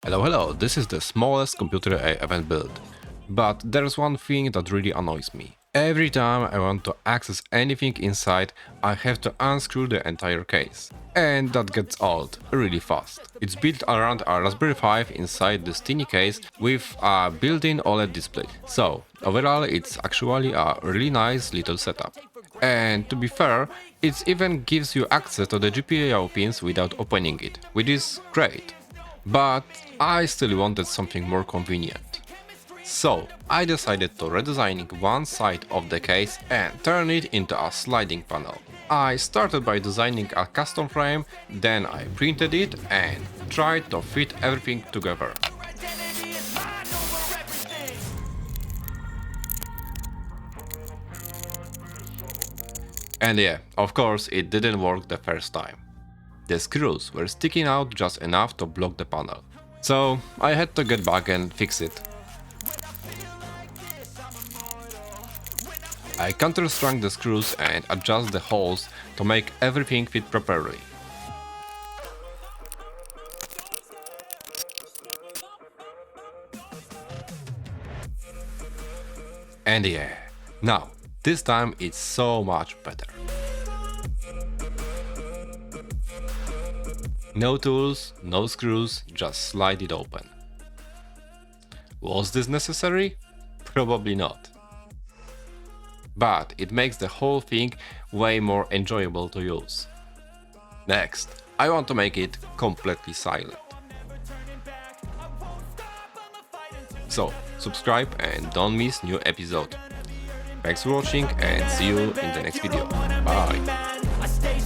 Hello, this is the smallest computer I ever built. But there's one thing that really annoys me. Every time I want to access anything inside, I have to unscrew the entire case. And that gets old, really fast. It's built around a Raspberry Pi inside this tiny case with a built-in OLED display. So, overall it's actually a really nice little setup. And to be fair, it even gives you access to the GPIO pins without opening it, which is great. But I still wanted something more convenient. So I decided to redesign one side of the case and turn it into a sliding panel. I started by designing a custom frame, then I printed it and tried to fit everything together. And yeah, of course it didn't work the first time. The screws were sticking out just enough to block the panel. So I had to get back and fix it. I countersunk the screws and adjust the holes to make everything fit properly. And yeah, now, this time it's so much better. No tools, no screws, just slide it open. Was this necessary? Probably not. But it makes the whole thing way more enjoyable to use. Next, I want to make it completely silent. So, subscribe and don't miss new episode. Thanks for watching and see you in the next video. Bye!